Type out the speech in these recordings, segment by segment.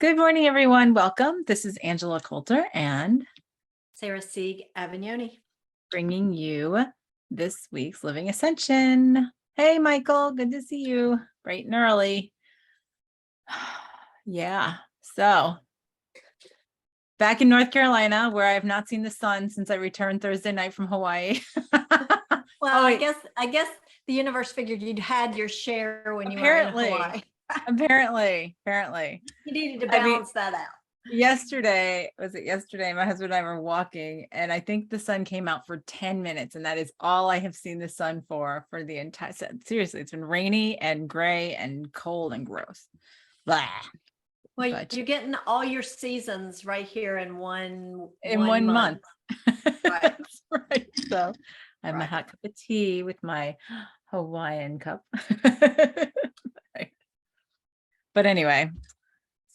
Good morning, everyone. Welcome. This is Angela Coulter and Sarah Sieg Avignoni. bringing you this week's Living Ascension. Hey, Michael. Good to see you bright and early. Yeah. So back in North Carolina, where I have not seen the sun since I returned Thursday night from Hawaii. Well, I guess the universe figured you'd had your share when you were in Hawaii. Apparently. You needed to balance that out. Yesterday, my husband and I were walking, and I think the sun came out for 10 minutes, and that is all I have seen the sun for the entire, seriously, it's been rainy and gray and cold and gross. Blah. Well, you're getting all your seasons right here in one month. Right. That's right. So I have my hot cup of tea with my Hawaiian cup. But anyway,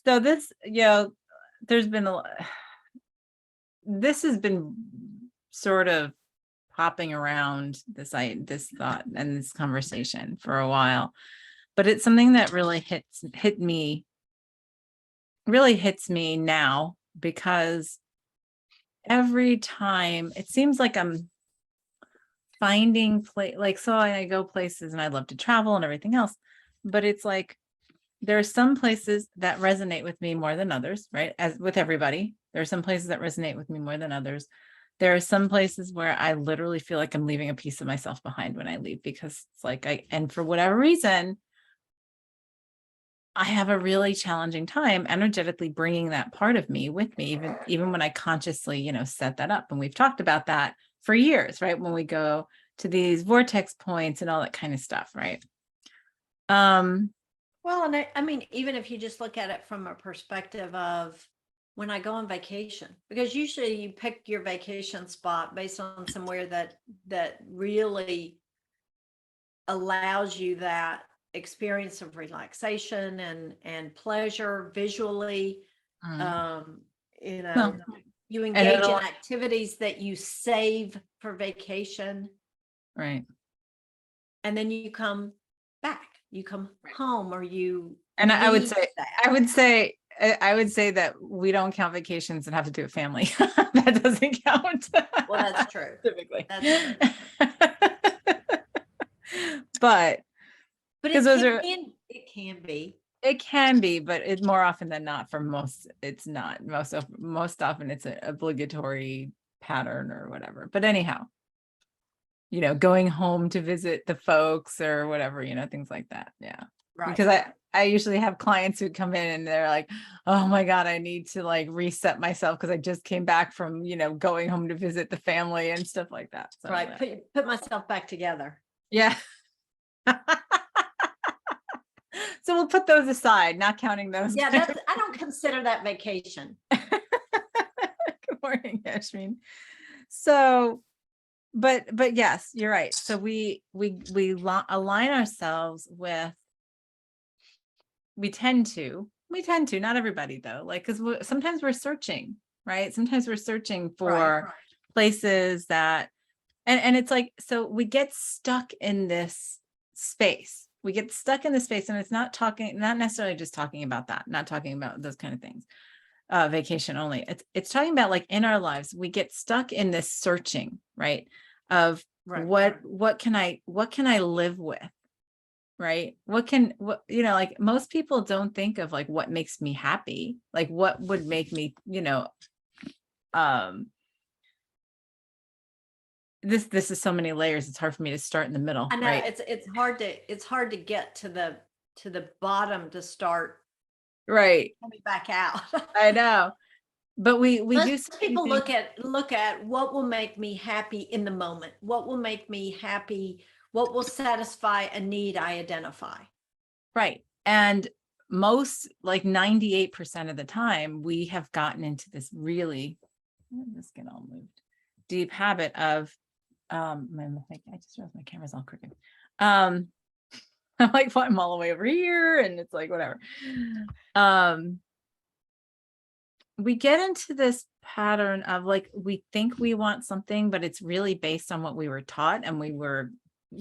so this, there's been this has been sort of hopping around this thought and this conversation for a while, but it's something that really hits me now, because every time it seems like I'm finding so I go places and I love to travel and everything else, but it's like there are some places that resonate with me more than others, right? As with everybody, there are some places that resonate with me more than others. There are some places where I literally feel like I'm leaving a piece of myself behind when I leave, because it's like and for whatever reason, I have a really challenging time energetically bringing that part of me with me, even when I consciously, set that up. And we've talked about that for years, right? When we go to these vortex points and all that kind of stuff, right? Well, and I mean, even if you just look at it from a perspective of when I go on vacation, because usually you pick your vacation spot based on somewhere that really allows you that experience of relaxation and pleasure visually. You engage in activities that you save for vacation, right? And then you come back. You come home, or you. And I would say that we don't count vacations and have to do a family. That doesn't count. Well, that's true. Typically. That's true. But it can be, but it more often than not, for most, it's not. Most often it's an obligatory pattern or whatever. But anyhow, going home to visit the folks or whatever, things like that. Yeah. Right. Because I usually have clients who come in and they're like, oh my God, I need to reset myself because I just came back from, going home to visit the family and stuff like that. So, right. Put myself back together. Yeah. So we'll put those aside, not counting those. Yeah, I don't consider that vacation. Good morning, Yashmin. So, but yes, you're right. So we align ourselves with. We tend to, not everybody though, because sometimes we're searching, right? Sometimes we're searching for places that, and it's like, so we get stuck in this space. And it's not necessarily just talking about that, not talking about those kind of things, vacation only. It's talking about in our lives, we get stuck in this searching, right? Of what can I live with? Right. Most people don't think of what makes me happy, what would make me, this is so many layers. It's hard for me to start in the middle. I know, right? It's hard to get to the bottom to start. Right. Coming back out. I know. But we do. People look at what will make me happy in the moment. What will make me happy? What will satisfy a need I identify? Right. And most 98% of the time, we have gotten into this really, let's get all moved, deep habit of, I just realized my camera's all crooked. I'm I'm all the way over here and it's whatever. We get into this pattern of we think we want something, but it's really based on what we were taught and we were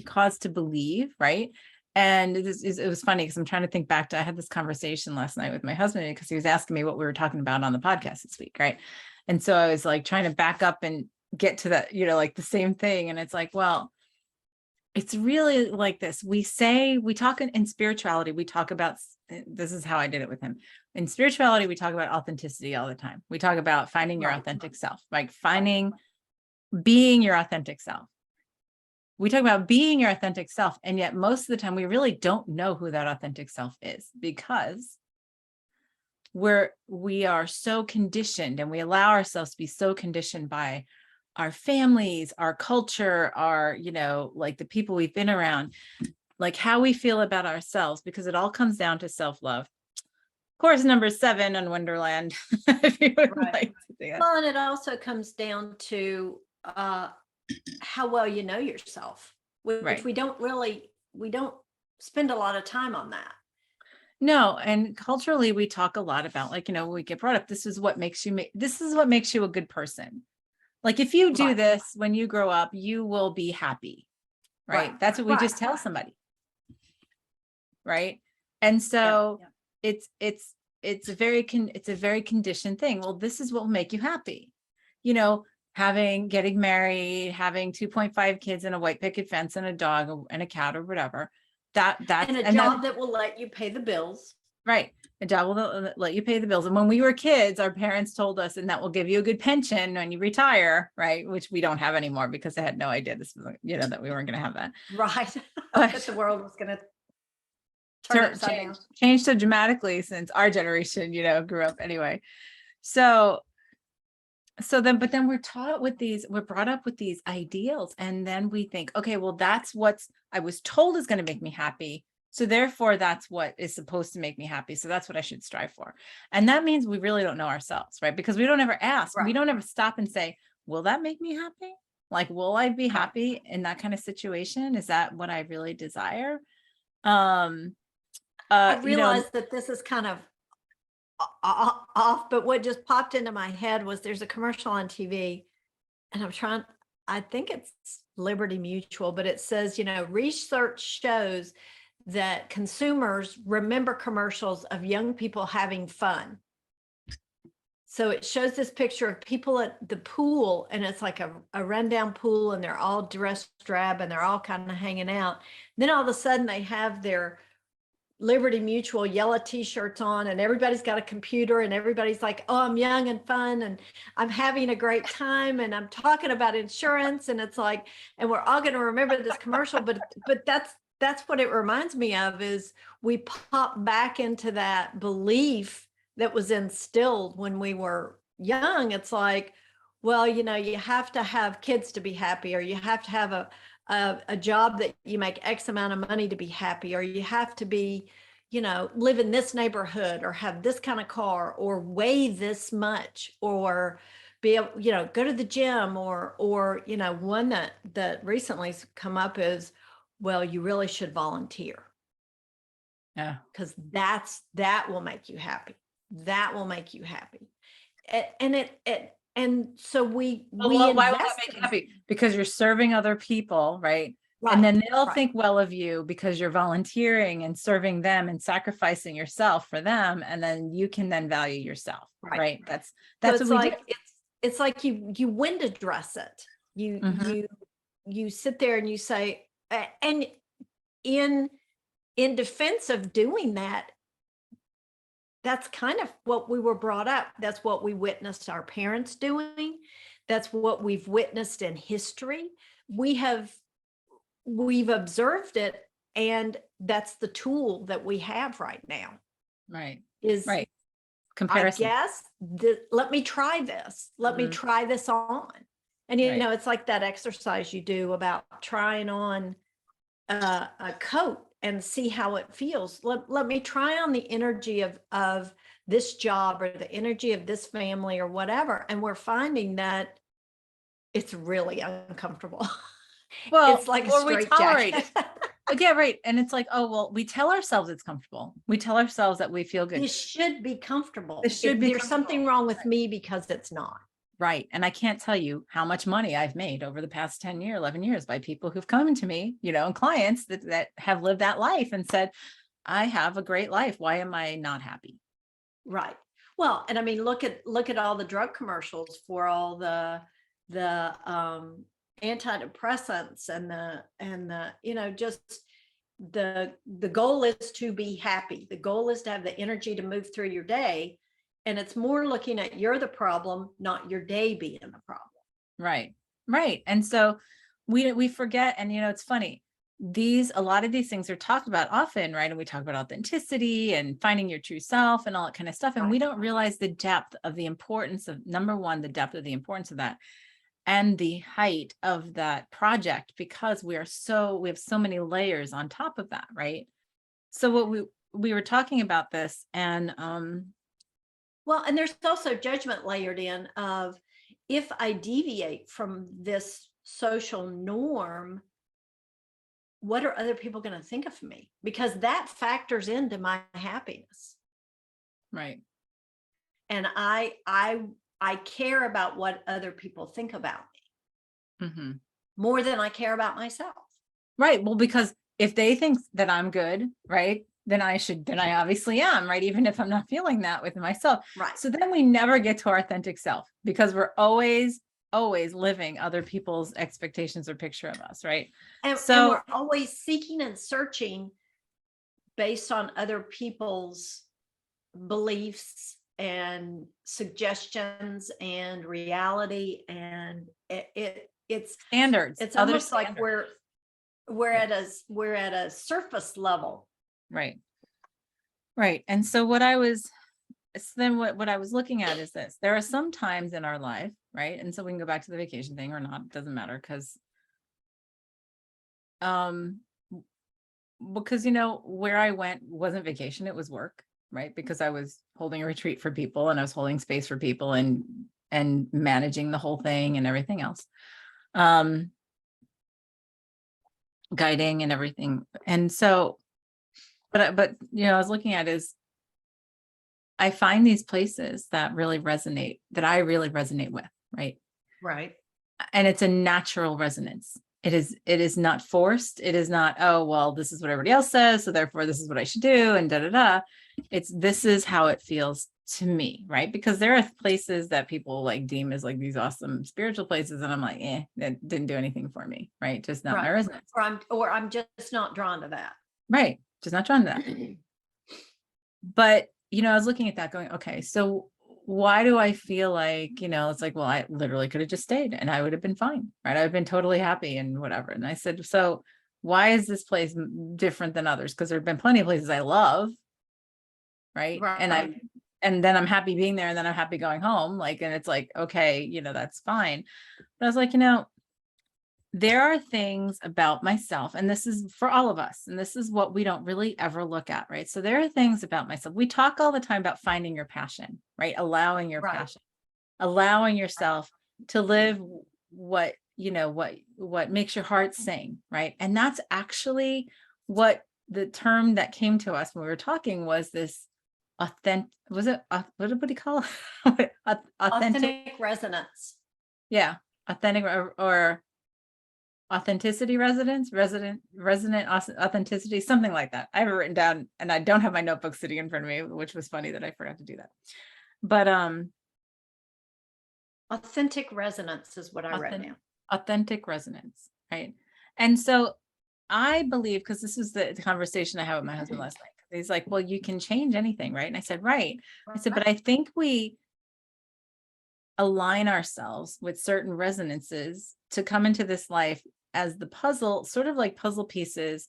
caused to believe, right? And it was funny because I'm trying to think back to, I had this conversation last night with my husband because he was asking me what we were talking about on the podcast this week. Right. And so I was like trying to back up and get to that, like the same thing. And it's like, well, it's really like this. We talk in spirituality, we talk about, this is how I did it with him. In spirituality, we talk about authenticity all the time. We talk about finding your authentic self, like being your authentic self. We talk about being your authentic self. And yet most of the time we really don't know who that authentic self is, because we are so conditioned, and we allow ourselves to be so conditioned by our families, our culture, our, like the people we've been around, like how we feel about ourselves, because it all comes down to self-love. Course number 7 on Wonderland, if you would like to see it. Well, and it also comes down to how well you know yourself, which Right. we don't spend a lot of time on that. No, and culturally we talk a lot about, like, we get brought up, this is what makes you a good person. Like, if you do this when you grow up, you will be happy. Right. That's what we just tell somebody. Right. And so it's a very conditioned thing. Well, this is what will make you happy. Getting married, having 2.5 kids and a white picket fence and a dog and a cat or whatever. That's and a job that will let you pay the bills. Right. A job will let you pay the bills. And when we were kids, our parents told us, and that will give you a good pension when you retire, right? Which we don't have anymore, because they had no idea this was, that we weren't going to have that. Right. That the world was going to change so dramatically since our generation, grew up anyway. But then we're brought up with these ideals, and then we think, okay, well, that's what I was told is going to make me happy. So therefore that's what is supposed to make me happy. So that's what I should strive for. And that means we really don't know ourselves, right? Because we don't ever ask, we don't ever stop and say, will that make me happy? Like, will I be happy in that kind of situation? Is that what I really desire? I realized that this is kind of off, but what just popped into my head was there's a commercial on TV, and I think it's Liberty Mutual, but it says, research shows that consumers remember commercials of young people having fun. So it shows this picture of people at the pool, and it's like a rundown pool, and they're all dressed drab and they're all kind of hanging out. Then all of a sudden they have their Liberty Mutual yellow t-shirts on, and everybody's got a computer, and everybody's like, oh, I'm young and fun, and I'm having a great time, and I'm talking about insurance. And it's like, and we're all going to remember this commercial, but that's what it reminds me of, is we pop back into that belief that was instilled when we were young. It's like, well, you have to have kids to be happy, or you have to have a job that you make X amount of money to be happy, or you have to be, live in this neighborhood, or have this kind of car, or weigh this much, or be able, go to the gym, or one that recently has come up is, well, you really should volunteer. Yeah. Because that will make you happy. That will make you happy. And so why will that make you happy? Because you're serving other people, right? And then they'll think well of you because you're volunteering and serving them and sacrificing yourself for them, and then you can then value yourself, right? That's what we do. It's like you window dress it. You sit there and you say, and in defense of doing that, that's kind of what we were brought up. That's what we witnessed our parents doing. That's what we've witnessed in history. We've observed it, and that's the tool that we have right now. Right. Is right. Comparison. I guess let me try this. Let me try this on. And it's like that exercise you do about trying on a coat and see how it feels. Let me try on the energy of this job, or the energy of this family, or whatever. And we're finding that it's really uncomfortable. Well, it's like a straitjacket. Yeah, right. And it's like, oh, well, we tell ourselves it's comfortable. We tell ourselves that we feel good. It should be comfortable. There's something wrong with me because it's not. Right. And I can't tell you how much money I've made over the past 10 years, 11 years by people who've come to me, and clients that have lived that life and said, I have a great life. Why am I not happy? Right. Well, and I mean, look at all the drug commercials for all the antidepressants and just the goal is to be happy. The goal is to have the energy to move through your day. And it's more looking at you're the problem, not your day being the problem. Right. Right. And so we forget, and it's funny. A lot of these things are talked about often, right? And we talk about authenticity and finding your true self and all that kind of stuff. And we don't realize the depth of the importance of, number one, the depth of the importance of that and the height of that project, because we have so many layers on top of that, right? So what we were talking about this, and Well, and there's also judgment layered in of if I deviate from this social norm, what are other people going to think of me? Because that factors into my happiness. right. And I care about what other people think about me Mm-hmm. more than I care about myself. Right. Well, because if they think that I'm good, right, then I obviously am, right? Even if I'm not feeling that with myself. Right. So then we never get to our authentic self, because we're always living other people's expectations or picture of us, right? And So we're always seeking and searching based on other people's beliefs and suggestions and reality. And it's standards, it's other almost like standards. we're Yeah. at a surface level. Right. Right. And so what I was looking at is this: there are some times in our life, right? And so we can go back to the vacation thing or not, it doesn't matter, because where I went wasn't vacation, it was work, right? Because I was holding a retreat for people, and I was holding space for people, and managing the whole thing and everything else. Guiding and everything. And so, but I was looking at is, I find these places that I really resonate with, right? Right. And it's a natural resonance. It is not forced. It is not, oh, well, this is what everybody else says, so therefore this is what I should do, and this is how it feels to me, right? Because there are places that people like deem as like these awesome spiritual places, and I'm like, that didn't do anything for me, right? Just not my resonance. Or I'm just not drawn to that. Right. Just not drawn to that. But I was looking at that going, okay, so why do I feel like, it's like, well, I literally could have just stayed and I would have been fine, right? I've been totally happy and whatever. And I said, so why is this place different than others? Because there have been plenty of places I love, right? And then I'm happy being there, and then I'm happy going home. Like, and it's like, okay, that's fine. But I was like, there are things about myself, and this is for all of us, and this is what we don't really ever look at, right? So there are things about myself. We talk all the time about finding your passion, right? Allowing your passion, allowing yourself to live what makes your heart sing, right? And that's actually what the term that came to us when we were talking was this authentic, what do you call it? Authentic resonance. Yeah. Authentic or authenticity resonant authenticity, something like that. I have it written down, and I don't have my notebook sitting in front of me, which was funny that I forgot to do that. But authentic resonance is what I wrote down. Authentic resonance, right? And so I believe, because this was the conversation I had with my husband last night. He's like, well, you can change anything, right? And I said, right. I said, but I think we align ourselves with certain resonances to come into this life as the puzzle, sort of like puzzle pieces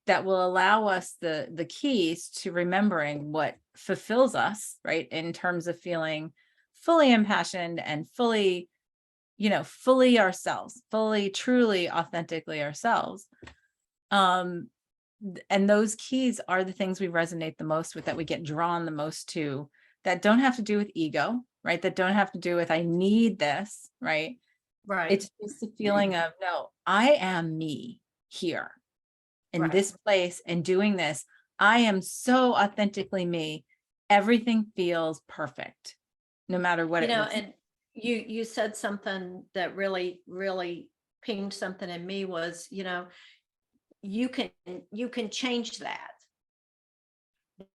that will allow us the keys to remembering what fulfills us, right? In terms of feeling fully impassioned and fully ourselves, fully, truly, authentically ourselves. And those keys are the things we resonate the most with, that we get drawn the most to, that don't have to do with ego, right? That don't have to do with, I need this, right? Right. It's just a feeling of, no, I am me here in this place and doing this. I am so authentically me. Everything feels perfect, no matter what it looks like. you said something that really pinged something in me was, you can you can change that.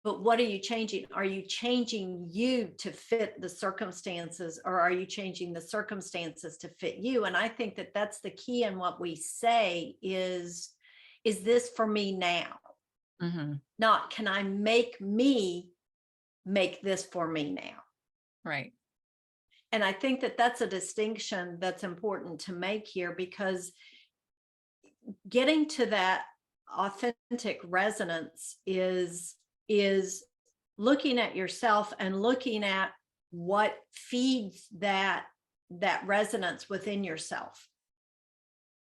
But what are you changing? Are you changing you to fit the circumstances, or are you changing the circumstances to fit you? And I think that that's the key in what we say is this for me now? Hmm. Not can I make me make this for me now? Right. And I think that that's a distinction that's important to make here, because getting to that authentic resonance is looking at yourself and looking at what feeds that resonance within yourself.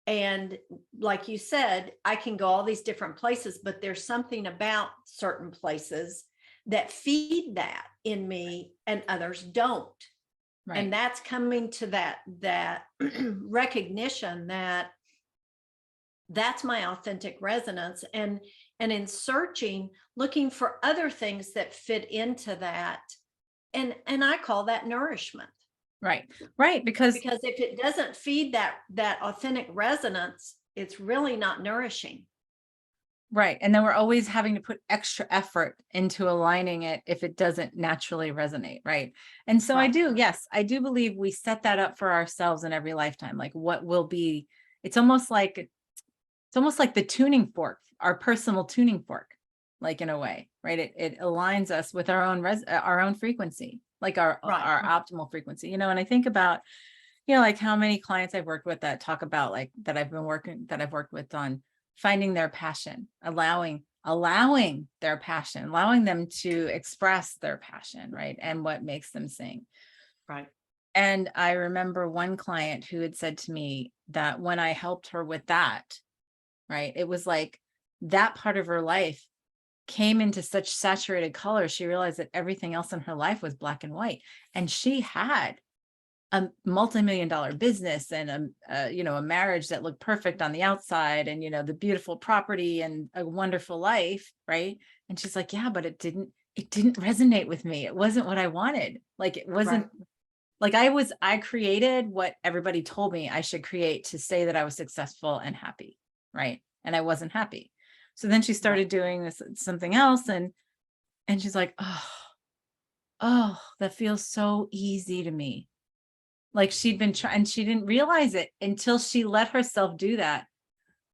And like you said, I can go all these different places, but there's something about certain places that feed that in me and others don't. Right. And that's coming to that recognition that that's my authentic resonance, and in searching, looking for other things that fit into that, and I call that nourishment. Right. Right. Because Because if it doesn't feed that authentic resonance, it's really not nourishing. right. And then we're always having to put extra effort into aligning it if it doesn't naturally resonate. Right. And so I Right. do, yes, I do believe we set that up for ourselves in every lifetime. Like what will be, it's almost like the tuning fork, our personal tuning fork, like in a way, right? It aligns us with our own our own frequency, like our Right. optimal frequency, and I think about, like how many clients I've worked with that talk about like that I've worked with on finding their passion, allowing their passion, allowing them to express their passion, right? And what makes them sing. Right. And I remember one client who had said to me that when I helped her with that, right, it was like that part of her life came into such saturated color. She realized that everything else in her life was black and white. And she had a multi-million-dollar business and a marriage that looked perfect on the outside, and the beautiful property and a wonderful life, right? And she's like, yeah, but it didn't resonate with me. It wasn't what I wanted. Like it wasn't Right. like I created what everybody told me I should create to say that I was successful and happy, right? And I wasn't happy. So then she Right. started doing this something else, and she's like, oh, that feels so easy to me. Like she'd been trying, and she didn't realize it until she let herself do that,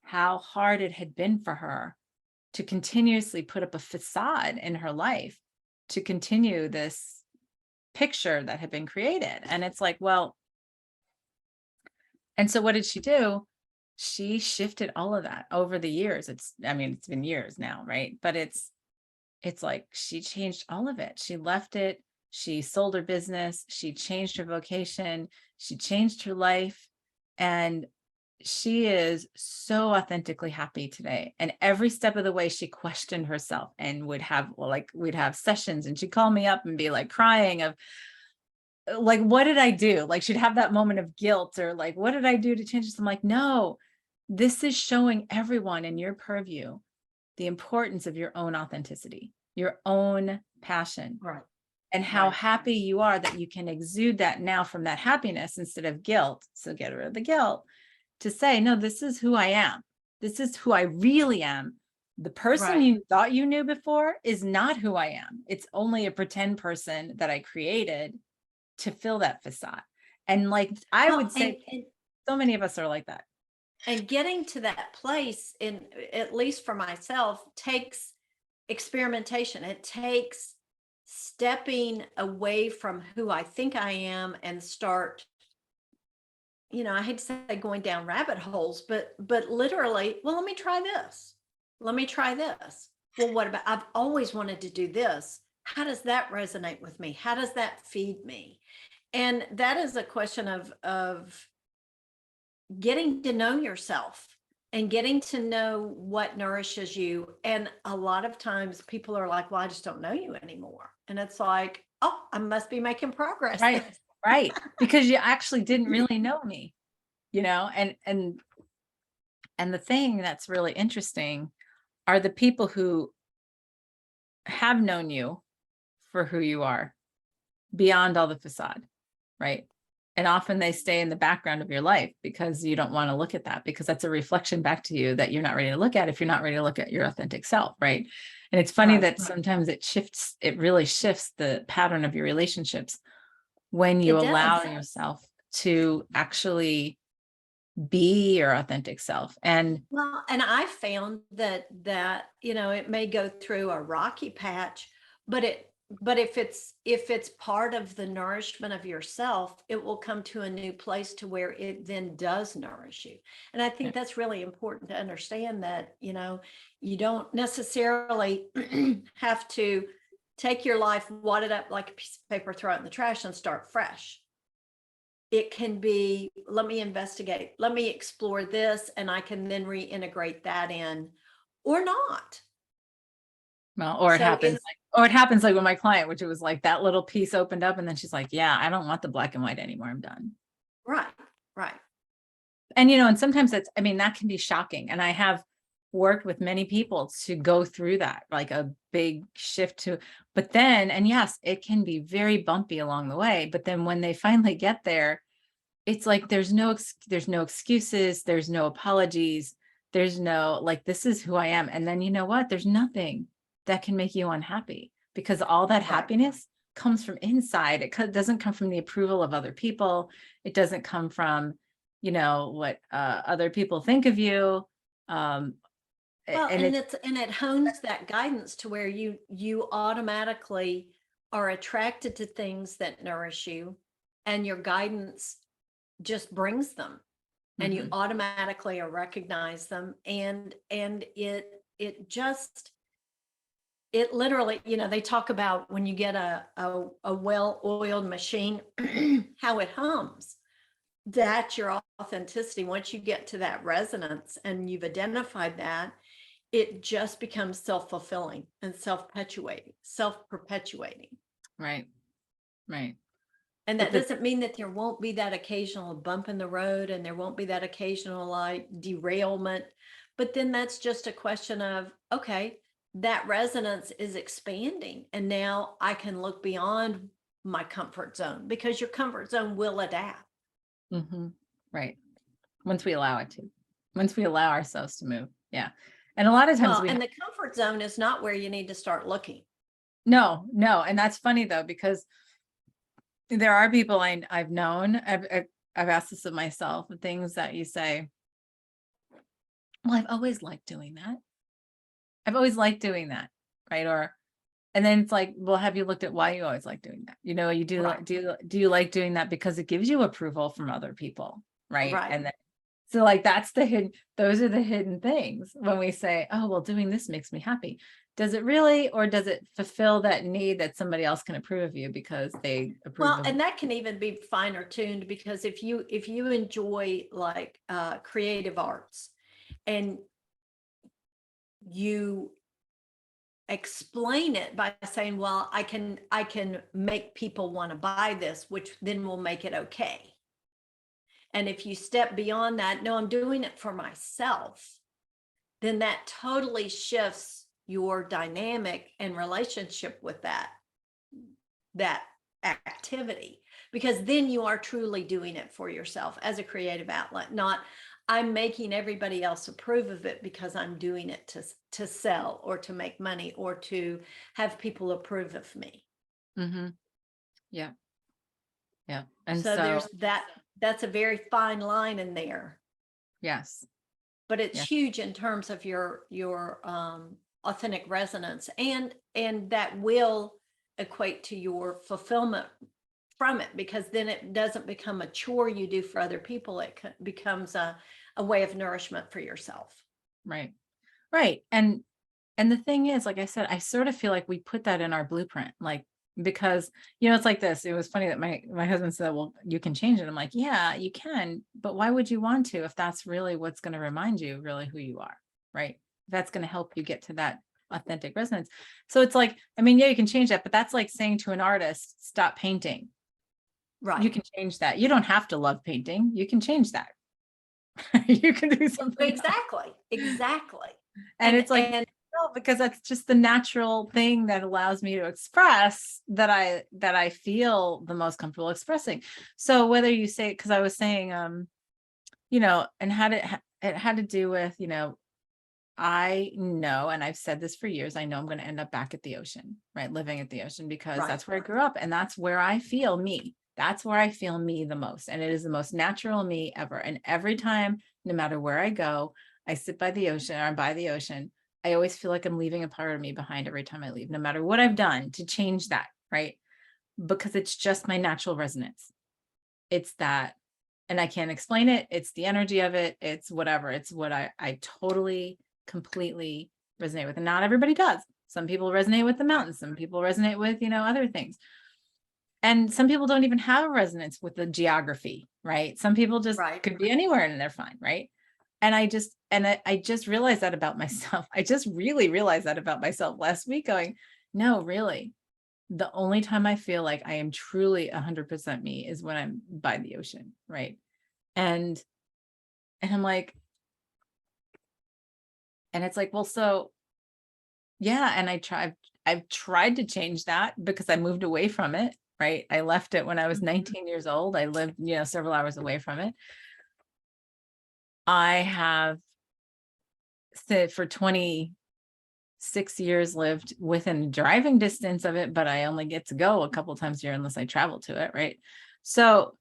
how hard it had been for her to continuously put up a facade in her life to continue this picture that had been created. And it's like, well, and so what did she do? She shifted all of that over the years. It's been years now, right? But it's like she changed all of it. She left it. She sold her business. She changed her vocation. She changed her life. And she is so authentically happy today. And every step of the way, she questioned herself and we'd have sessions, and she'd call me up and be like crying of like, what did I do? Like she'd have that moment of guilt, or like, what did I do to change this? I'm like, no, this is showing everyone in your purview the importance of your own authenticity, your own passion, Right. and how Right. happy you are that you can exude that now from that happiness instead of guilt. So get rid of the guilt to say, no, this is who I am. This is who I really am. The person Right. you thought you knew before is not who I am. It's only a pretend person that I created to fill that facade. And like, I Well, would say so many of us are like that. and getting to that place, in at least for myself, takes experimentation. It takes stepping away from who I think I am and start, I hate to say going down rabbit holes, but literally, well, let me try this. Let me try this. Well, what about, I've always wanted to do this. How does that resonate with me? How does that feed me? And that is a question of getting to know yourself and getting to know what nourishes you. And a lot of times people are like, well, I just don't know you anymore. And it's like, oh, I must be making progress. Right. Right. Because you actually didn't really know me, and the thing that's really interesting are the people who have known you for who you are beyond all the facade, right? And often they stay in the background of your life because you don't want to look at that, because that's a reflection back to you that you're not ready to look at if you're not ready to look at your authentic self, right? And it's funny Right. that sometimes it really shifts the pattern of your relationships when you It allow does. yourself to actually be your authentic self. And Well, and I found that it may go through a rocky patch, but if it's part of the nourishment of yourself, it will come to a new place to where it then does nourish you. And I think that's really important to understand, that you don't necessarily have to take your life, wad it up like a piece of paper, throw it in the trash, and start fresh. It can be, let me investigate, let me explore this, and I can then reintegrate that in, or not. well, or So it's it happens like with my client, which it was like that little piece opened up and then she's like, yeah, I don't want the black and white anymore. I'm done. right, right. And, and sometimes that can be shocking. And I have worked with many people to go through that, like a big shift but then, and yes, it can be very bumpy along the way. But then when they finally get there, it's like, there's no excuses. There's no apologies. There's no, like, this is who I am. And then you know what? There's nothing that can make you unhappy, because all that Right. happiness comes from inside. It doesn't come from the approval of other people. It doesn't come from, what other people think of you. Well, And and it's, it hones that guidance to where you automatically are attracted to things that nourish you, and your guidance just brings them, and you Mhm. automatically recognize them, and it literally, they talk about when you get a well-oiled machine, how it hums. That's your authenticity. Once you get to that resonance and you've identified that, it just becomes self-fulfilling and self-perpetuating. right, right. And But that doesn't mean that there won't be that occasional bump in the road, and there won't be that occasional like derailment. But then that's just a question of, okay, that resonance is expanding, and now I can look beyond my comfort zone, because your comfort zone will adapt. right. Once we allow it to, once we allow ourselves to move. Yeah. And a lot of times Well, and the comfort zone is not where you need to start looking. no. And that's funny though, because there are people I've known, I've asked this of myself, the things that you say, well, I've always liked doing that. I've always liked doing that. Right. And then it's like, well, have you looked at why you always like doing that? You do, Right. do you like doing that because it gives you approval from other people? Right. Right. And then, so like, those are the hidden things when we say, oh, well, doing this makes me happy. Does it really, or does it fulfill that need that somebody else can approve of you because they approve Well, of? and that can even be finer tuned, because if you enjoy like creative arts, and you explain it by saying, well, I can make people want to buy this, which then will make it okay. And if you step beyond that, no, I'm doing it for myself, then that totally shifts your dynamic and relationship with that activity, because then you are truly doing it for yourself as a creative outlet, not I'm making everybody else approve of it because I'm doing it to sell, or to make money, or to have people approve of me. Mm-hmm. Yeah. Yeah. And So so, there's that's a very fine line in there, yes. but it's Yeah. huge in terms of your authentic resonance, and that will equate to your fulfillment from it, because then it doesn't become a chore you do for other people. It becomes a way of nourishment for yourself. Right. Right. And the thing is, like I said, I sort of feel like we put that in our blueprint, like, because, it's like this. It was funny that my husband said, well, you can change it. I'm like, yeah, you can, but why would you want to, if that's really what's going to remind you really who you are, right? If that's going to help you get to that authentic resonance. So it's like, yeah, you can change that, but that's like saying to an artist, stop painting. Right. You can change that. You don't have to love painting. You can change that. You can do something else. Exactly. Exactly. And it's like, And No, because that's just the natural thing that allows me to express that I feel the most comfortable expressing. So whether you say, because I was saying, and it had to do with, I know, and I've said this for years, I know I'm going to end up back at the ocean, right? Living at the ocean, because Right. that's where I grew up and that's where I feel me. That's where I feel me the most. And it is the most natural me ever. And every time, no matter where I go, I sit by the ocean or I'm by the ocean, I always feel like I'm leaving a part of me behind every time I leave, no matter what I've done to change that, right? Because it's just my natural resonance. It's that, and I can't explain it. It's the energy of it. It's whatever. It's what I totally, completely resonate with. And not everybody does. Some people resonate with the mountains. Some people resonate with, other things. And some people don't even have a resonance with the geography, right? Some people just Right. could be anywhere and they're fine, right? And I just realized that about myself. I just really realized that about myself last week, going, no, really. The only time I feel like I am truly 100% me is when I'm by the ocean, right? And I'm like, and it's like, well, so yeah, and I've tried to change that because I moved away from it, right? I left it when I was 19 years old. I lived, several hours away from it. I have said for 26 years lived within driving distance of it, but I only get to go a couple times a year unless I travel to it, right? So,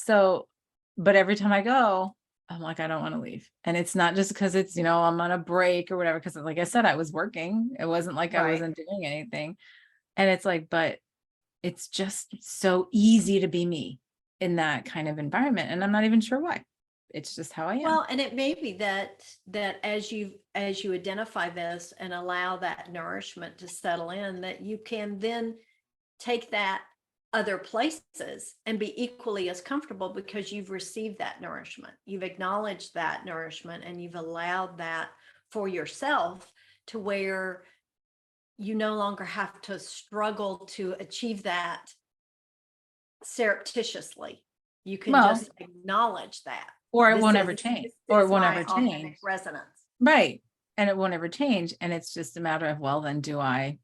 but every time I go, I'm like, I don't want to leave. And it's not just because it's, I'm on a break or whatever, because like I said, I was working. It wasn't like I Right. wasn't doing anything. And it's like, but it's just so easy to be me in that kind of environment. And I'm not even sure why. It's just how I am. Well, and it may be that as you identify this and allow that nourishment to settle in, that you can then take that other places and be equally as comfortable because you've received that nourishment. You've acknowledged that nourishment and you've allowed that for yourself, to where you no longer have to struggle to achieve that surreptitiously. You can Well, just acknowledge that. or it This won't ever is change, this or it is won't my ever authentic change. resonance. Right. And it won't ever change. And it's just a matter of, well, then do I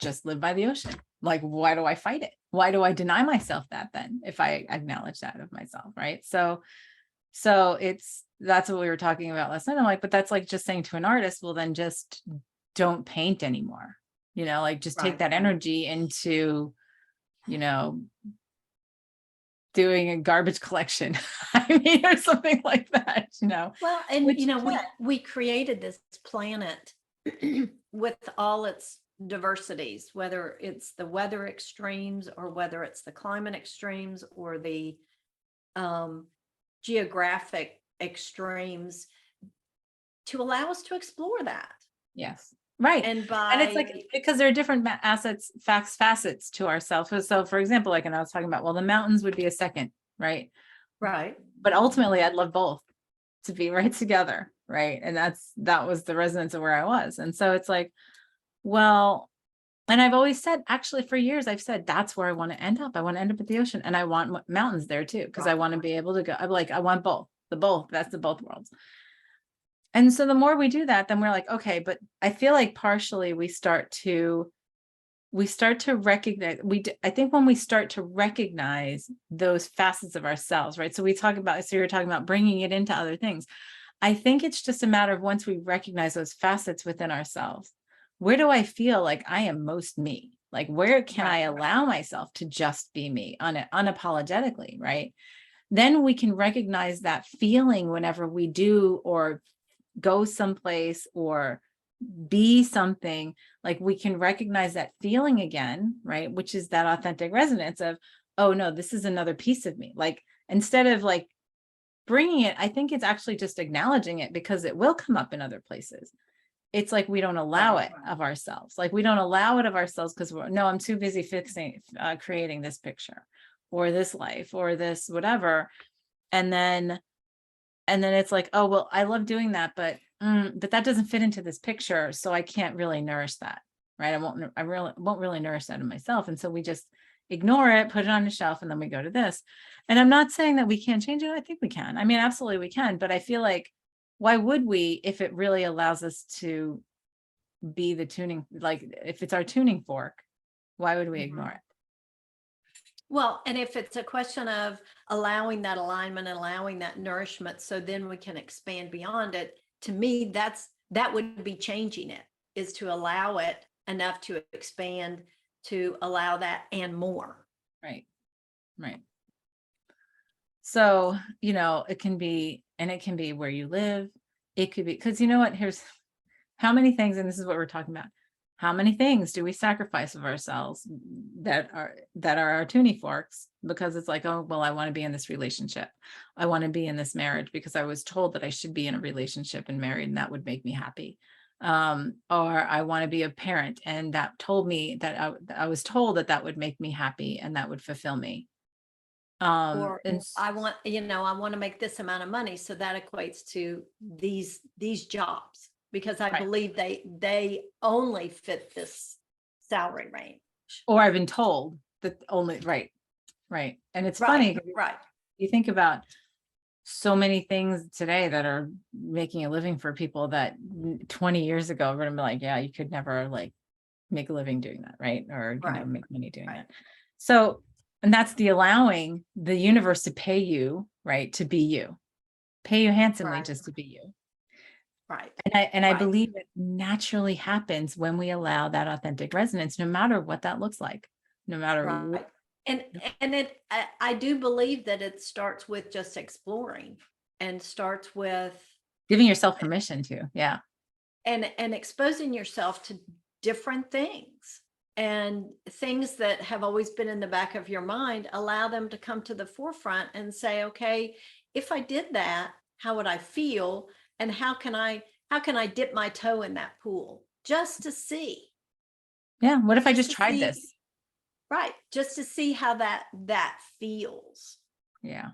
just live by the ocean? Like, why do I fight it? Why do I deny myself that then, if I acknowledge that of myself? Right. So that's what we were talking about last night. I'm like, but that's like just saying to an artist, well, then just don't paint anymore. Like just take Right. that energy into, doing a garbage collection. I mean, or something like that, Well, and which we created this planet with all its diversities, whether it's the weather extremes or whether it's the climate extremes or the geographic extremes, to allow us to explore that. yes. Right. And And it's like, because there are different facets to ourselves. So for example, like, and I was talking about, well, the mountains would be a second, right? right. But ultimately I'd love both to be right together. Right. And that was the resonance of where I was. And so it's like, well, and I've always said, actually for years, I've said, that's where I want to end up. I want to end up at the ocean, and I want mountains there too. Cause I want to be able to go, I'm like, I want both, that's the both worlds. And so the more we do that, then we're like, okay, but I feel like partially we start to recognize, I think when we start to recognize those facets of ourselves, right? So you're talking about bringing it into other things. I think it's just a matter of, once we recognize those facets within ourselves, where do I feel like I am most me? Like, where can I allow myself to just be me unapologetically, right? Then we can recognize that feeling whenever we do, or go someplace or be something, like we can recognize that feeling again, right? Which is that authentic resonance of, oh no, this is another piece of me. Like, instead of like bringing it, I think it's actually just acknowledging it, because it will come up in other places. It's like, we don't allow it of ourselves. Like, we don't allow it of ourselves because I'm too busy creating this picture or this life or this whatever. And then it's like, oh, well, I love doing that, but that doesn't fit into this picture. So I can't really nourish that. Right. I won't really nourish that in myself. And so we just ignore it, put it on the shelf, and then we go to this. And I'm not saying that we can't change it. I think we can. I mean, absolutely we can. But I feel like, why would we, if it really allows us to be the tuning, like if it's our tuning fork, why would we Mhm. ignore it? Well, and if it's a question of allowing that alignment and allowing that nourishment, so then we can expand beyond it, to me, that would be changing it, is to allow it enough to expand, to allow that and more. Right. Right. So, it can be, and it can be where you live. It could be, because you know what, here's how many things, and this is what we're talking about. How many things do we sacrifice of ourselves that are our tuning forks, because it's like, oh, well, I want to be in this relationship. I want to be in this marriage because I was told that I should be in a relationship and married and that would make me happy. Or I want to be a parent and that told me that I was told that that would make me happy and that would fulfill me. Or And I want, I want to make this amount of money, so that equates to these jobs, because I right. believe they only fit this salary range. Or I've been told that only, right. Right. And it's Right, funny, 'cause right, you think about so many things today that are making a living for people that 20 years ago we're gonna be like, yeah, you could never like make a living doing that, right? Or right, make money doing right, that. So, and that's the allowing the universe to pay you, right, to be you, pay you handsomely right, just to be you. right, And I right. believe it naturally happens when we allow that authentic resonance, no matter what that looks like, no matter Right. And I do believe that it starts with just exploring, and starts with giving yourself permission to, yeah. and exposing yourself to different things, and things that have always been in the back of your mind, allow them to come to the forefront and say, okay, if I did that, how would I feel? And how can I dip my toe in that pool just to see, Yeah. What if I just just to tried see, this? right, just to see how that feels. Yeah.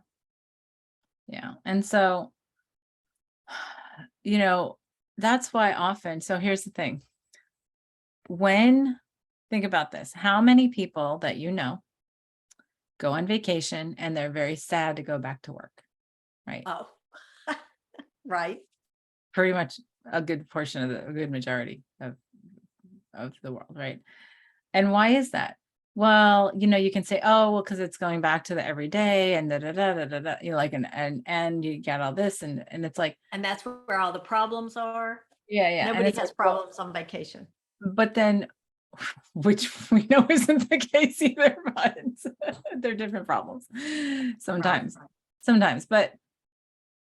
Yeah. And so, you know, that's why often, so here's the thing. When, think about this, how many people that go on vacation and they're very sad to go back to work, right? Oh, right. Pretty much a good portion of a good majority of the world, right? And why is that? Well, you can say, oh, well, because it's going back to the everyday and da da da da da da. Like, and you get all this, and it's like, And that's where all the problems are. yeah, yeah. And Nobody it's like, has well, problems on vacation. but then, which we know isn't the case either, but they're different problems Right, sometimes, sometimes. But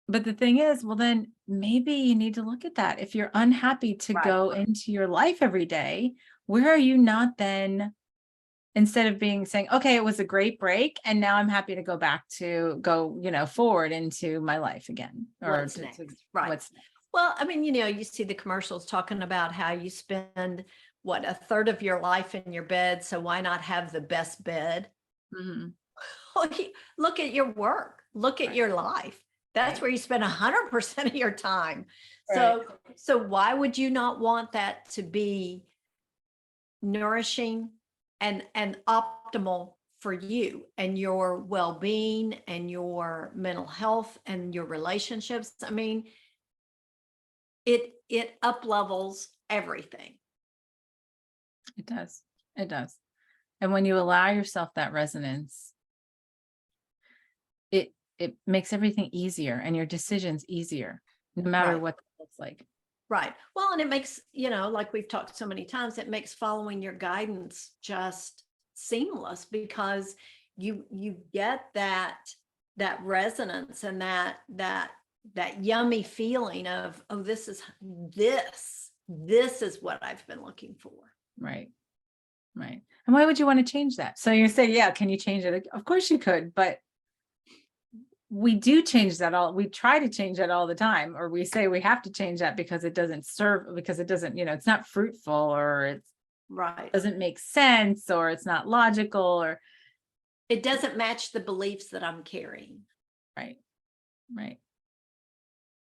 the thing is, well, then maybe you need to look at that. If you're unhappy to right, go into your life every day, where are you not then? Instead of being saying, okay, it was a great break, and now I'm happy to go forward into my life again, or what's to next? Right. what's next. Well, I mean, you see the commercials talking about how you spend, what, a third of your life in your bed, so why not have the best bed? Mhm. Look at your work, look at Right, your life. That's right, where you spend 100% of your time. right, So why would you not want that to be nourishing and optimal for you and your well-being and your mental health and your relationships? I mean, it up levels everything. it does, it does. And when you allow yourself that resonance, it makes everything easier and your decisions easier, no matter Right. what it looks like. Right. Well, and it makes, like we've talked so many times, it makes following your guidance just seamless, because you get that resonance and that yummy feeling of, oh, this is what I've been looking for. Right, right. And why would you want to change that? So you say, yeah, can you change it? Of course you could, but we do change that we try to change that all the time, or we say we have to change that because it doesn't serve, because it doesn't, it's not fruitful, or it Right. doesn't make sense, or it's not logical, or It doesn't match the beliefs that I'm carrying, right, right.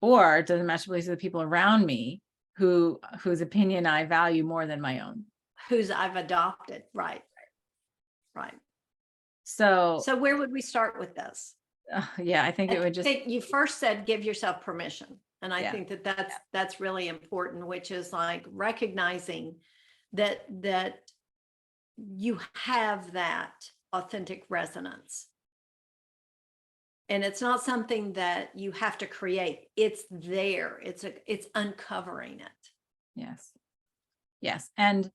Or it doesn't match the beliefs of the people around me whose opinion I value more than my own. whose I've adopted. Right. Right. So So where would we start with this? yeah, I think it I would just, think you first said give yourself permission. And I Yeah. think that that's really important, which is like recognizing that you have that authentic resonance. And it's not something that you have to create. It's there. It's uncovering it. Yes. Yes. And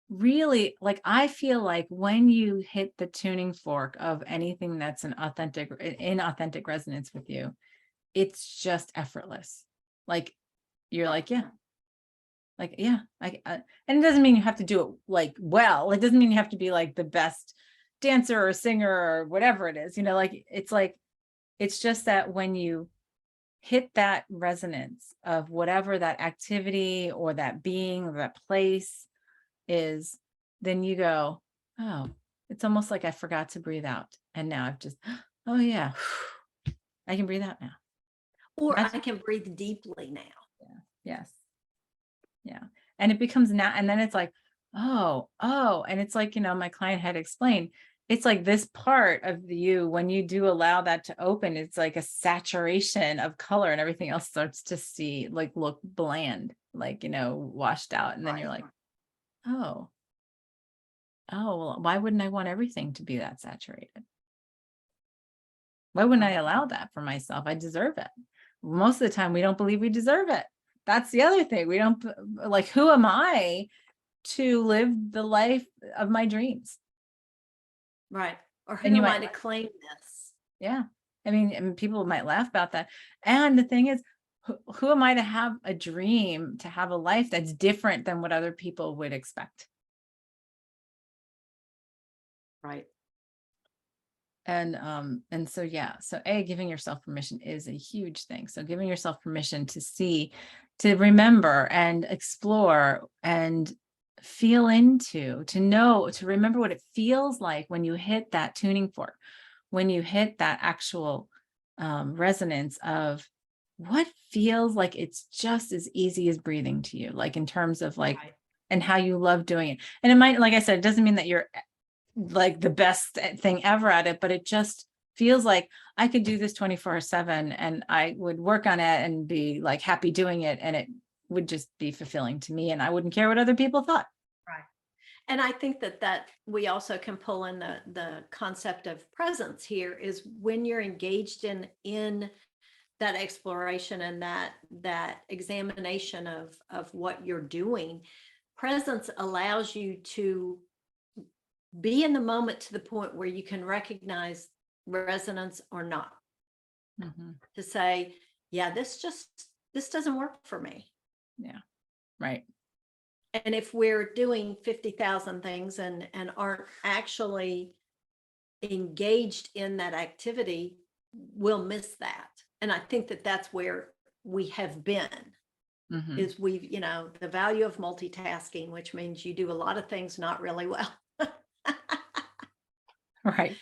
really, like, I feel like when you hit the tuning fork of anything that's an authentic, in authentic resonance with you, it's just effortless. Like, you're like, yeah, and it doesn't mean you have to do it like well. It doesn't mean you have to be like the best dancer or singer or whatever it is, like, it's just that when you hit that resonance of whatever that activity or that being or that place is, then you go, oh, it's almost like I forgot to breathe out. And now I've just, oh yeah, I can breathe out now. Or That's, I can breathe deeply now. yeah, yes. Yeah. And it becomes now, and then it's like, oh, and it's like, my client had explained, it's like this part of you, when you do allow that to open, it's like a saturation of color and everything else starts to look bland, like, washed out. And then you're like, oh, well, why wouldn't I want everything to be that saturated? Why wouldn't I allow that for myself? I deserve it. Most of the time, we don't believe we deserve it. That's the other thing. We don't, like, who am I to live the life of my dreams? Right. Or who And you am I might, to claim this? yeah. I mean, and people might laugh about that. And the thing is, who am I to have a dream, to have a life that's different than what other people would expect? Right. And so, yeah, so giving yourself permission is a huge thing. So giving yourself permission to see, to remember and explore and feel into, to know, to remember what it feels like when you hit that tuning fork, when you hit that actual resonance of what feels like it's just as easy as breathing to you, like in terms of like, Right. and how you love doing it. And it might, like I said, it doesn't mean that you're like the best thing ever at it, but it just feels like I could do this 24/7 and I would work on it and be like happy doing it. And it would just be fulfilling to me. And I wouldn't care what other people thought. Right. And I think that we also can pull in the concept of presence here is when you're engaged in that exploration and that examination of what you're doing. Presence allows you to be in the moment to the point where you can recognize resonance or not, Mhm. to say, yeah, this doesn't work for me. Yeah. Right. And if we're doing 50,000 things and aren't actually engaged in that activity, we'll miss that. And I think that that's where we have been, Mhm. is we've, the value of multitasking, which means you do a lot of things not really well. Right.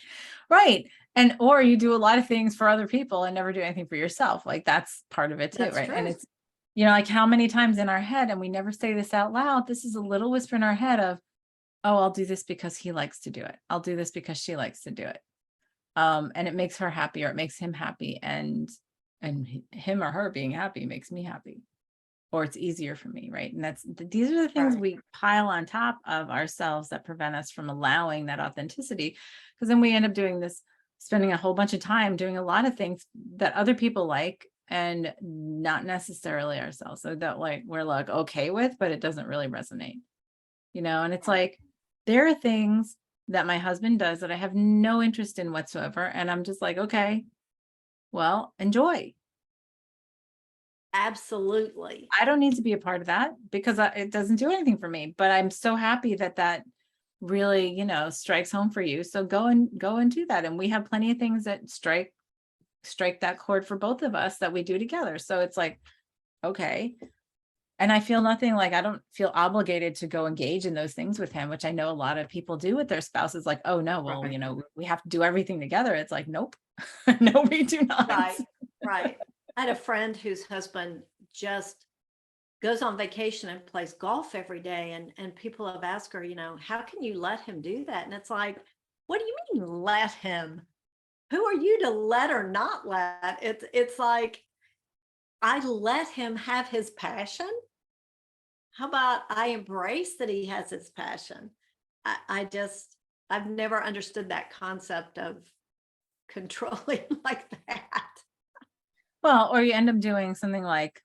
Right. And or you do a lot of things for other people and never do anything for yourself. Like that's part of it too, That's right? And true. it's, like how many times in our head, and we never say this out loud, this is a little whisper in our head of, oh, I'll do this because he likes to do it. I'll do this because she likes to do it. And it makes her happy or it makes him happy. And him or her being happy makes me happy. Or it's easier for me, right? And these are the things Right. we pile on top of ourselves that prevent us from allowing that authenticity. Because then we end up doing this, spending a whole bunch of time doing a lot of things that other people like and not necessarily ourselves. So that like we're like okay with, but it doesn't really resonate, and it's like there are things that my husband does that I have no interest in whatsoever. And I'm just like, okay, well, enjoy. Absolutely. I don't need to be a part of that because it doesn't do anything for me. But I'm so happy that that really, strikes home for you. So go and do that. And we have plenty of things that strike that chord for both of us that we do together. So it's like, okay. And I feel nothing, like I don't feel obligated to go engage in those things with him, which I know a lot of people do with their spouses. Like, oh no, well, Right. we have to do everything together. It's like, nope, no, we do not. Right. Right. I had a friend whose husband just goes on vacation and plays golf every day. And people have asked her, how can you let him do that? And it's like, what do you mean let him? Who are you to let or not let? It's like I let him have his passion. How about I embrace that he has his passion? I just, I've never understood that concept of controlling like that. Well, or you end up doing something like,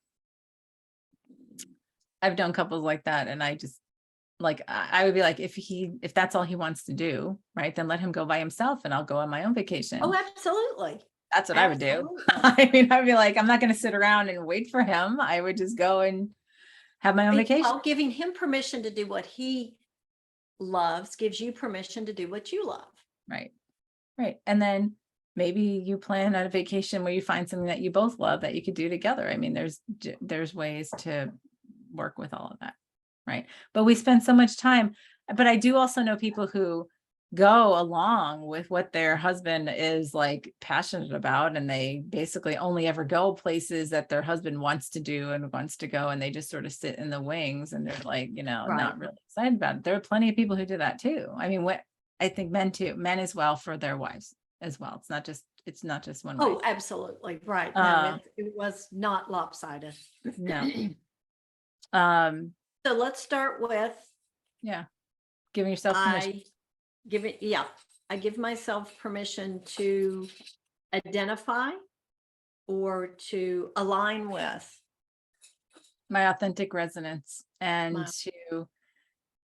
I've done couples like that, and I just like, I would be like, if that's all he wants to do, right, then let him go by himself and I'll go on my own Oh, vacation. absolutely. That's what I would do. Absolutely. I mean, I'd be like, I'm not going to sit around and wait for him. I would just go and have my own vacation. Well, giving him permission to do what he loves gives you permission to do what you love. Right. Right. And then maybe you plan a vacation where you find something that you both love that you could do together. I mean, there's ways to work with all of that. Right. But we spend so much time. But I do also know people who go along with what their husband is like passionate about, and they basically only ever go places that their husband wants to do and wants to go, and they just sort of sit in the wings and they're like, Right. not really excited about it. There are plenty of people who do that too. I mean, what I think men too, men as well, for their wives as well. It's not just one Oh, wife. absolutely. Right. No, it was not lopsided. No. Um, So let's start with yeah, giving yourself permission. I give myself permission to identify or to align with My authentic resonance, and my, to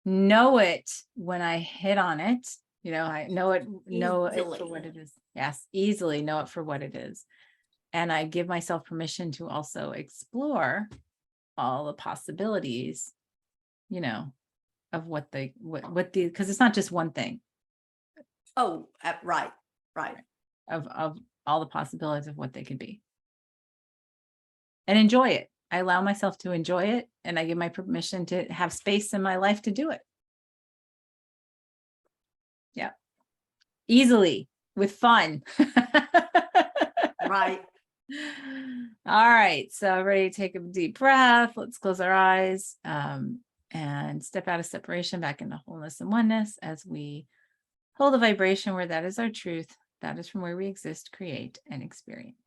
know it when I hit on it. I know it for what easily. it is. Yes, easily know it for what it is. And I give myself permission to also explore all the possibilities, of what because it's not just one thing, Oh, right, right. of all the possibilities of what they could be, and enjoy it. I allow myself to enjoy it, and I give my permission to have space in my life to do it. Yeah. Easily, with fun. Right. All right. So ready to take a deep breath. Let's close our eyes, and step out of separation back into wholeness and oneness as we hold a vibration where that is our truth. That is from where we exist, create, and experience.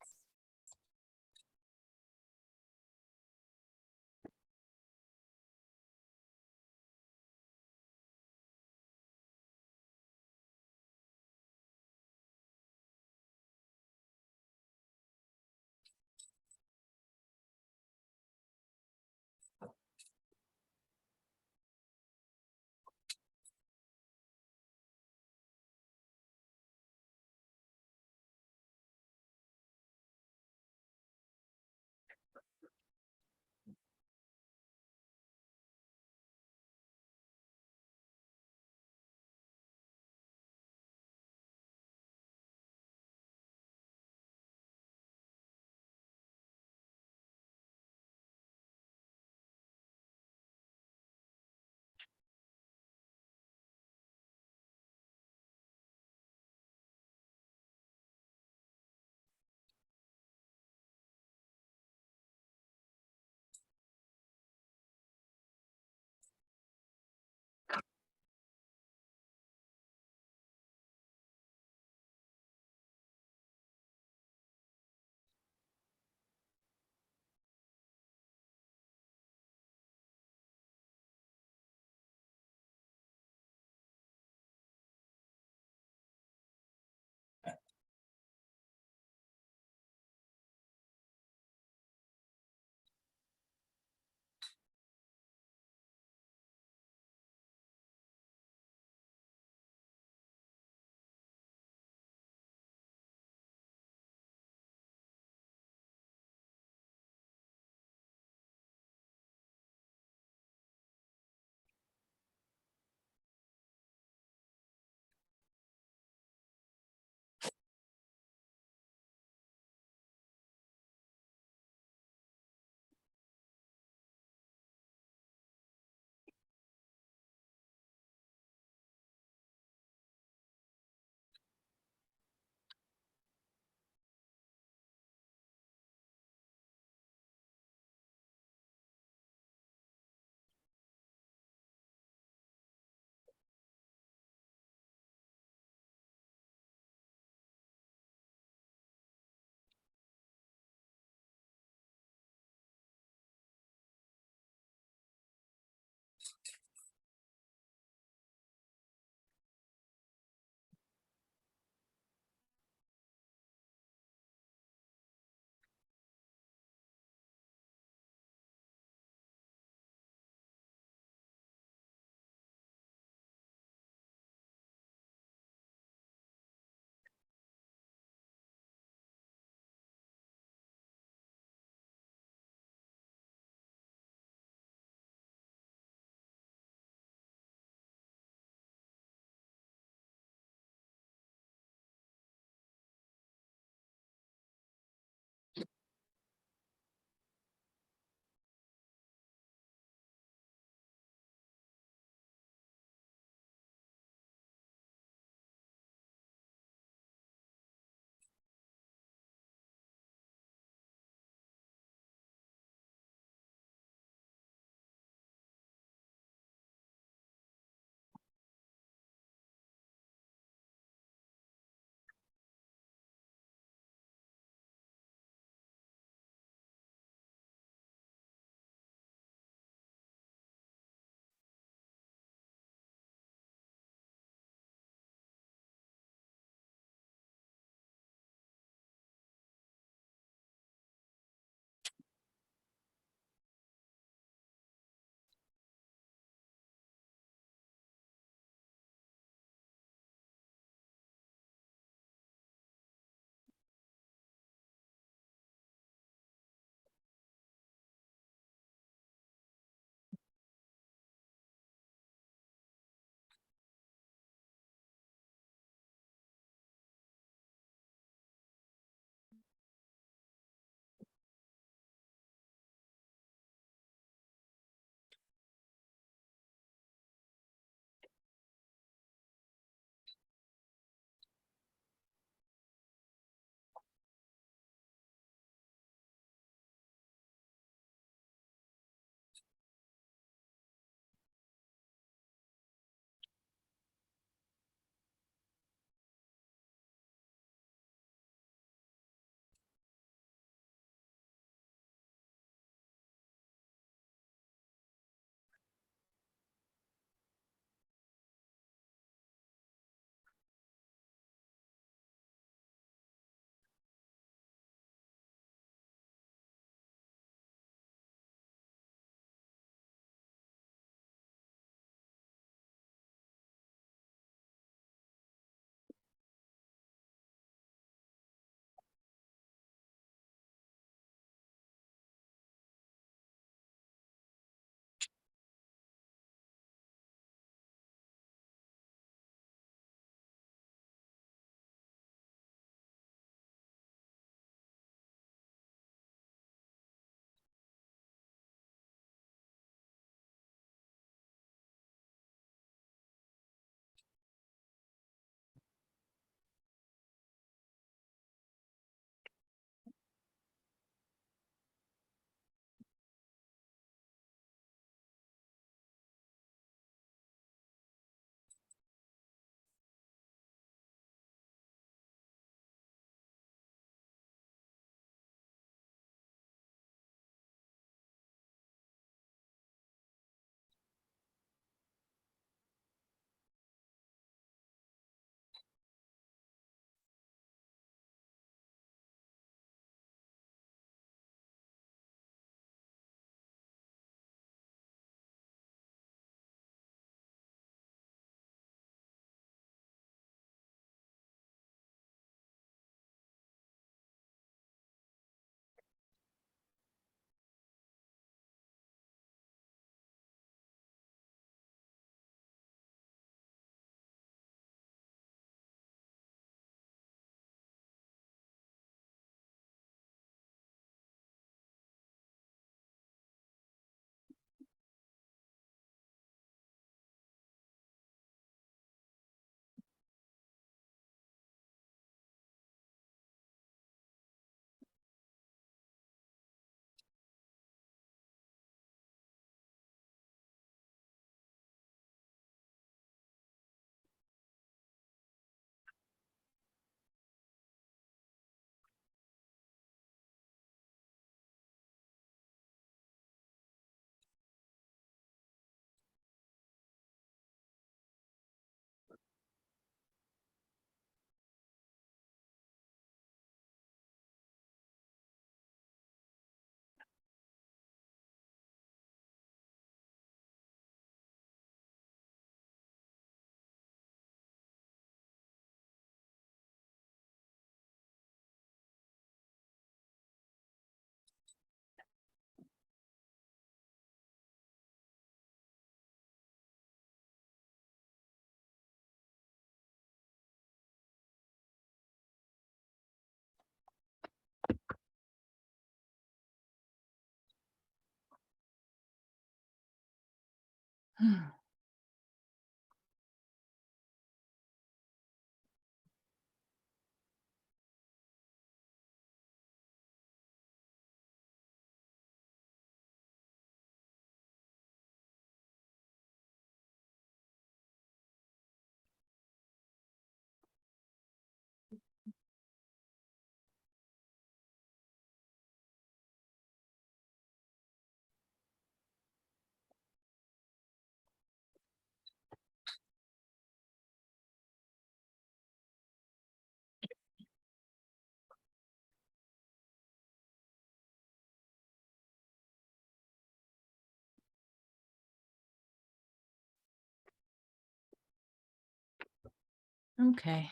Okay.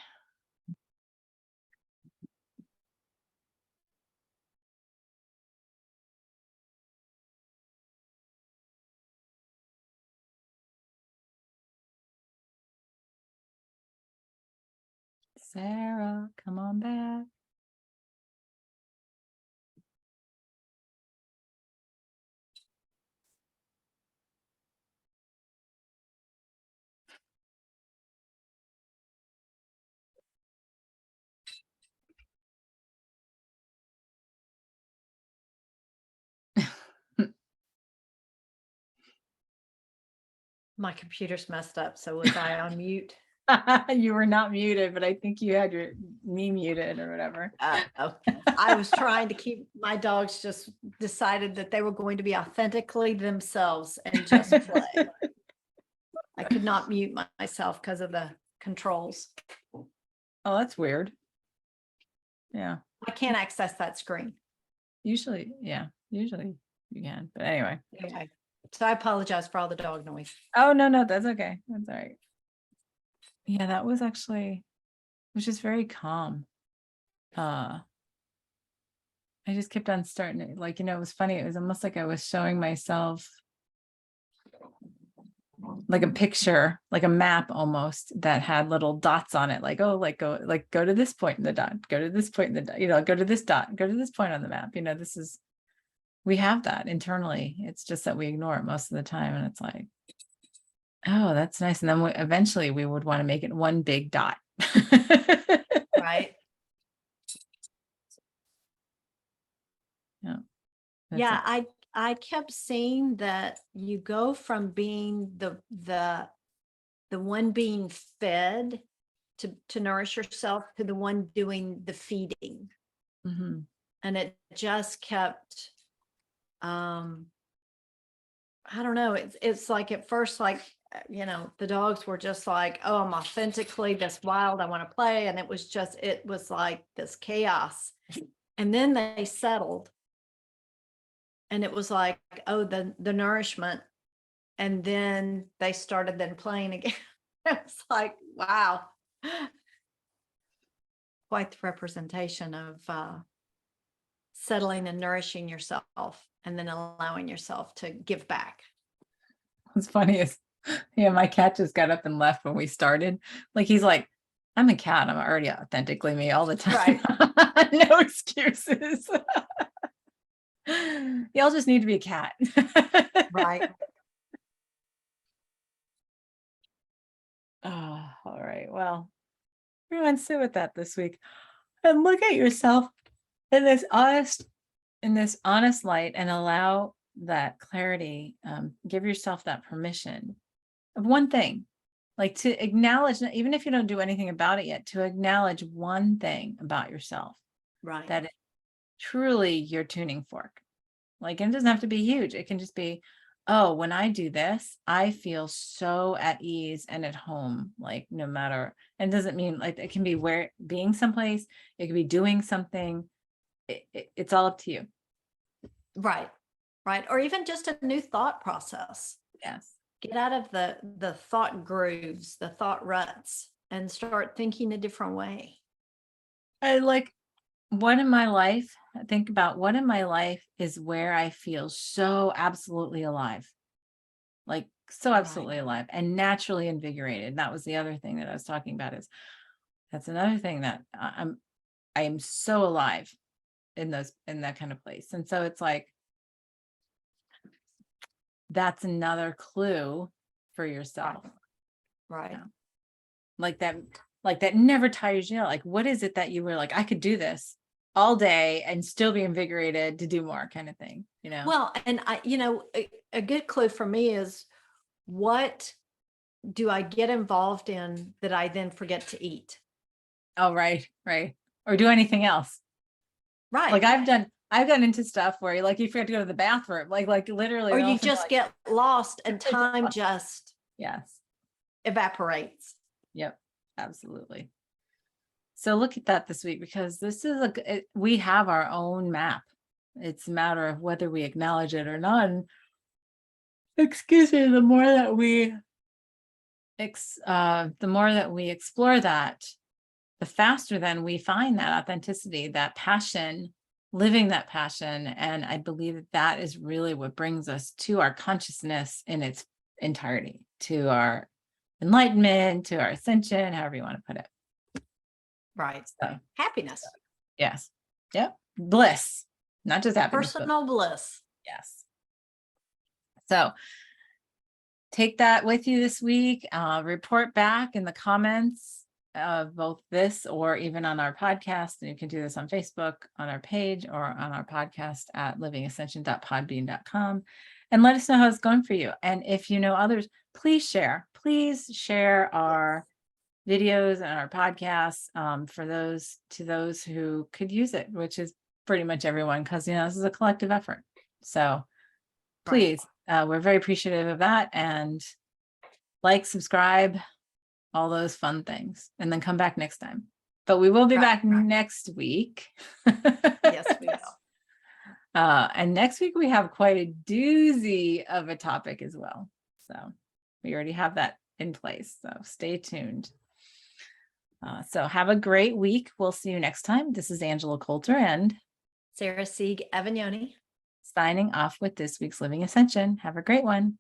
Sarah, come on back. My computer's messed up, so was I on mute? You were not muted, but I think you had your me muted or whatever. Oh, I was trying to keep, my dogs just decided that they were going to be authentically themselves and just play. I could not mute myself because of the controls. Oh, that's weird. Yeah. I can't access that screen. Usually you can. But anyway. Okay. So I apologize for all the dog noise. Oh, no, that's okay. That's all right. Yeah, that was actually, it was just very calm. I just kept on starting it. Like, it was funny. It was almost like I was showing myself like a picture, like a map almost that had little dots on it. Like, oh, go to this point in the dot, go to this point in the dot, go to this dot, go to this point on the map. We have that internally. It's just that we ignore it most of the time. And it's like, oh, that's nice. And then eventually we would want to make it one big dot. Right. Yeah. Yeah, I kept seeing that you go from being the one being fed to nourish yourself to the one doing the feeding. Mm-hmm. And it just kept I don't know, it's like at first, like, the dogs were just like, oh, I'm authentically this wild, I want to play. And it was like this chaos. And then they settled. And it was like, oh, the nourishment. And then they started then playing again. It's like, wow. Quite the representation of settling and nourishing yourself and then allowing yourself to give back. What's funny is, yeah, my cat just got up and left when we started. Like, he's like, I'm a cat. I'm already authentically me all the time. Right. No excuses. Y'all just need to be a cat. Right. Oh, all right. Well, everyone sit with that this week and look at yourself in this honest light and allow that clarity. Give yourself that permission of one thing, like to acknowledge, even if you don't do anything about it yet, to acknowledge one thing about yourself Right. that is truly your tuning fork. Like, it doesn't have to be huge. It can just be, oh, when I do this, I feel so at ease and at home, like no matter, and doesn't mean like it can be being someplace, it could be doing something. It's all up to you. Right. Right. Or even just a new thought process. Yes. Get out of the thought grooves, the thought ruts, and start thinking a different way. I like, what in my life, think about what in my life is where I feel so absolutely alive, like so absolutely alive and naturally invigorated. That was the other thing that I was talking about, is that's another thing that I am so alive in that kind of place. And so it's like, that's another clue for yourself. Right. Yeah. Like that never tires you out. Like, what is it that you were like, I could do this all day and still be invigorated to do more, kind of thing, you know? Well, and a good clue for me is, what do I get involved in that I then forget to eat? Oh, right. Or do anything else. Right. Like I've gotten into stuff where like you forget to go to the bathroom, like literally. Or all of you a sudden, just like, get lost and time just yes. evaporates. Yep. Absolutely. So look at that this week, because this is we have our own map. It's a matter of whether we acknowledge it or not. And excuse me, the more that we explore that, the faster then we find that authenticity, that passion, living that passion. And I believe that is really what brings us to our consciousness in its entirety, to our enlightenment, to our ascension, however you want to put it. Right. So Happiness. yes. Yep. Bliss, not just happiness. Personal bliss. Yes. So take that with you this week. Report back in the comments of both this or even on our podcast. And you can do this on Facebook, on our page, or on our podcast at livingascension.podbean.com. And let us know how it's going for you. And if you know others, please share our videos and our podcasts for those who could use it, which is pretty much everyone, because this is a collective effort. So please, we're very appreciative of that. And like, subscribe, all those fun things, and then come back next time. But we will be back next week. Yes, we will. And next week we have quite a doozy of a topic as well. So we already have that in place. So stay tuned. So have a great week. We'll see you next time. This is Angela Coulter and Sarah Sieg Evagnoni, signing off with this week's Living Ascension. Have a great one.